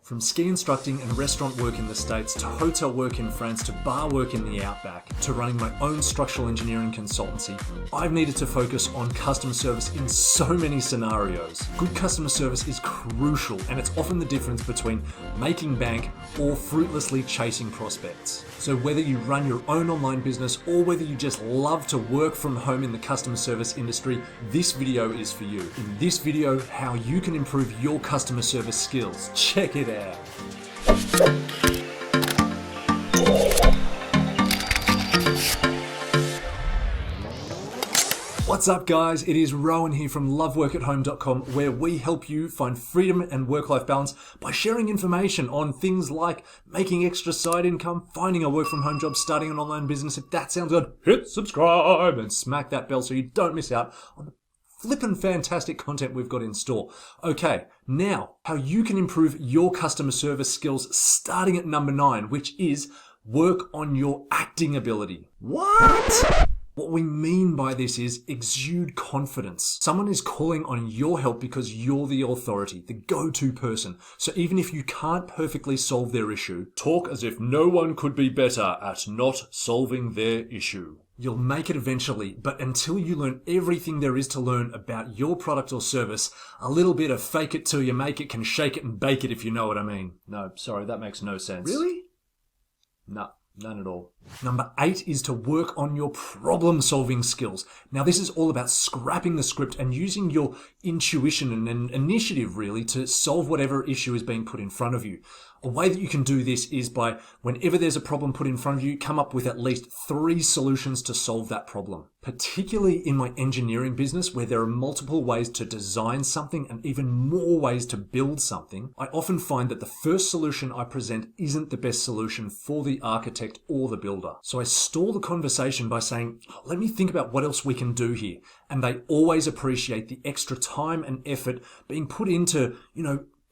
From ski instructing and restaurant work in the States, to hotel work in France, to bar work in the Outback, to running my own structural engineering consultancy, I've needed to focus on customer service in so many scenarios. Good customer service is crucial, and it's often the difference between making bank or fruitlessly chasing prospects. So whether you run your own online business or whether you just love to work from home in the customer service industry, this video is for you. In this video, how you can improve your customer service skills. Check it out. What's up, guys? It is Rowan here from LoveWorkAtHome.com, where we help you find freedom and work-life balance by sharing information on things like making extra side income, finding a work-from-home job, starting an online business. If that sounds good, hit subscribe and smack that bell so you don't miss out on the flippin' fantastic content we've got in store. Okay, now, how you can improve your customer service skills starting at number 9, which is work on your acting ability. What? What we mean by this is exude confidence. Someone is calling on your help because you're the authority, the go-to person. So even if you can't perfectly solve their issue, talk as if no one could be better at not solving their issue. You'll make it eventually, but until you learn everything there is to learn about your product or service, a little bit of fake it till you make it can shake it and bake it, if you know what I mean. No, sorry, that makes no sense. Really? No. None at all. Number 8 is to work on your problem-solving skills. Now, this is all about scrapping the script and using your intuition and initiative, really, to solve whatever issue is being put in front of you. A way that you can do this is by, whenever there's a problem put in front of you, come up with at least 3 solutions to solve that problem. Particularly in my engineering business, where there are multiple ways to design something and even more ways to build something, I often find that the first solution I present isn't the best solution for the architect or the builder. So I stall the conversation by saying, let me think about what else we can do here. And they always appreciate the extra time and effort being put into,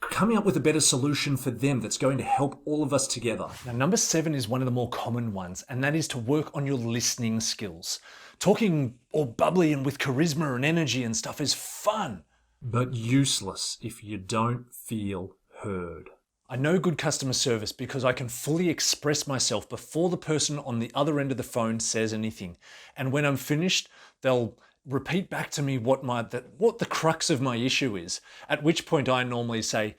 coming up with a better solution for them that's going to help all of us together. Now, number 7 is one of the more common ones, and that is to work on your listening skills. Talking all bubbly and with charisma and energy and stuff is fun, but useless if you don't feel heard. I know good customer service because I can fully express myself before the person on the other end of the phone says anything. And when I'm finished, they'll repeat back to me what the crux of my issue is, at which point I normally say,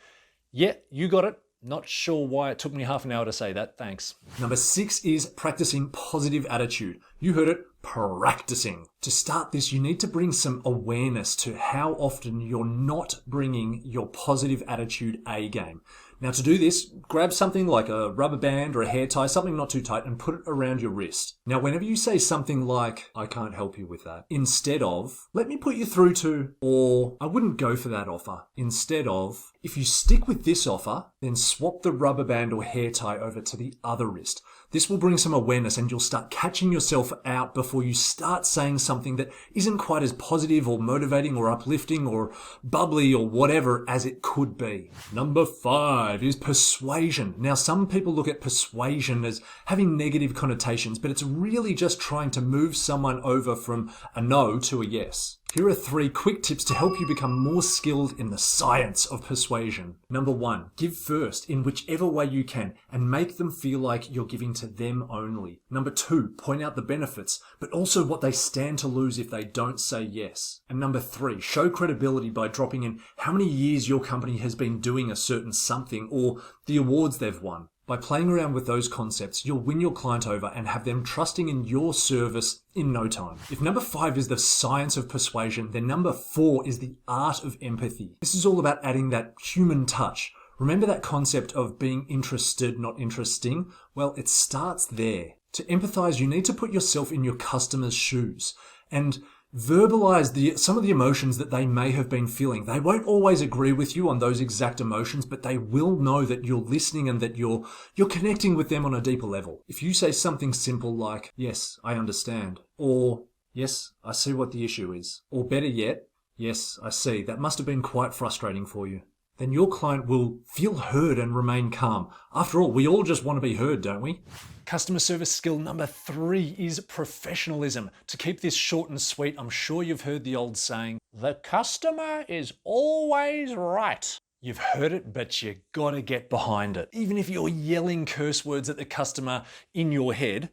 yeah, you got it. Not sure why it took me half an hour to say that, thanks. Number 6 is practicing positive attitude. You heard it, practicing. To start this, you need to bring some awareness to how often you're not bringing your positive attitude A game. Now, to do this, grab something like a rubber band or a hair tie, something not too tight, and put it around your wrist. Now, whenever you say something like, I can't help you with that, instead of, let me put you through to, or I wouldn't go for that offer, instead of, if you stick with this offer, then swap the rubber band or hair tie over to the other wrist. This will bring some awareness and you'll start catching yourself out before you start saying something that isn't quite as positive or motivating or uplifting or bubbly or whatever as it could be. Number 5 is persuasion. Now, some people look at persuasion as having negative connotations, but it's really just trying to move someone over from a no to a yes. Here are 3 quick tips to help you become more skilled in the science of persuasion. Number 1, give first in whichever way you can and make them feel like you're giving to them only. Number 2, point out the benefits, but also what they stand to lose if they don't say yes. And number 3, show credibility by dropping in how many years your company has been doing a certain something or the awards they've won. By playing around with those concepts, you'll win your client over and have them trusting in your service in no time. If number 5 is the science of persuasion, then number 4 is the art of empathy. This is all about adding that human touch. Remember that concept of being interested, not interesting? Well, it starts there. To empathize, you need to put yourself in your customer's shoes and verbalize some of the emotions that they may have been feeling. They won't always agree with you on those exact emotions, but they will know that you're listening and that you're connecting with them on a deeper level. If you say something simple like, yes, I understand, or yes, I see what the issue is, or better yet, yes, I see, that must have been quite frustrating for you, then your client will feel heard and remain calm. After all, we all just want to be heard, don't we? Customer service skill number 3 is professionalism. To keep this short and sweet, I'm sure you've heard the old saying, the customer is always right. You've heard it, but you gotta get behind it. Even if you're yelling curse words at the customer in your head,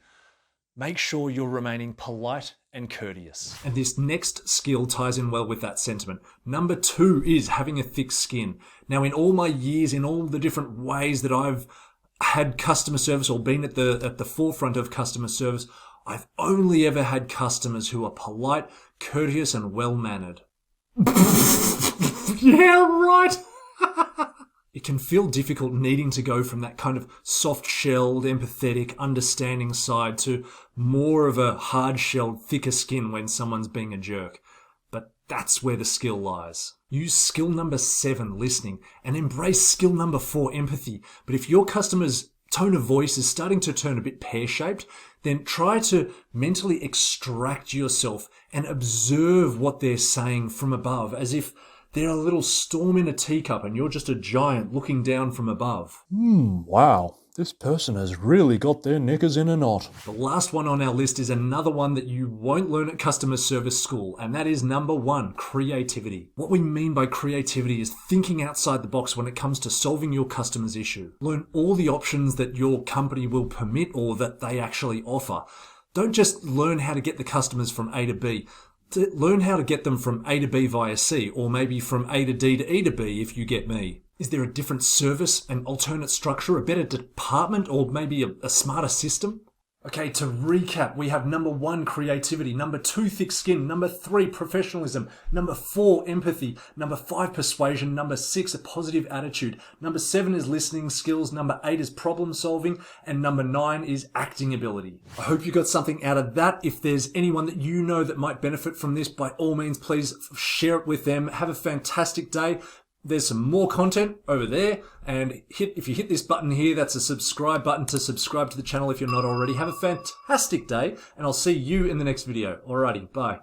make sure you're remaining polite and courteous. And this next skill ties in well with that sentiment. Number 2 is having a thick skin. Now, in all my years, in all the different ways that I've had customer service or been at the forefront of customer service, I've only ever had customers who are polite, courteous, and well-mannered. Yeah, right. It can feel difficult needing to go from that kind of soft-shelled, empathetic, understanding side to more of a hard-shelled, thicker skin when someone's being a jerk. But that's where the skill lies. Use skill number 7, listening, and embrace skill number 4, empathy. But if your customer's tone of voice is starting to turn a bit pear-shaped, then try to mentally extract yourself and observe what they're saying from above, as if they're a little storm in a teacup and you're just a giant looking down from above. Wow. This person has really got their knickers in a knot. The last one on our list is another one that you won't learn at customer service school, and that is number 1, creativity. What we mean by creativity is thinking outside the box when it comes to solving your customer's issue. Learn all the options that your company will permit or that they actually offer. Don't just learn how to get the customers from A to B. Learn how to get them from A to B via C, or maybe from A to D to E to B, if you get me. Is there a different service, an alternate structure, a better department, or maybe a smarter system? Okay, to recap, we have number 1, creativity, number 2, thick skin, number 3, professionalism, number 4, empathy, number 5, persuasion, number 6, a positive attitude, number 7 is listening skills, number 8 is problem solving, and number 9 is acting ability. I hope you got something out of that. If there's anyone that you know that might benefit from this, by all means, please share it with them. Have a fantastic day. There's some more content over there, and if you hit this button here, that's a subscribe button to subscribe to the channel if you're not already. Have a fantastic day, and I'll see you in the next video. Alrighty, bye.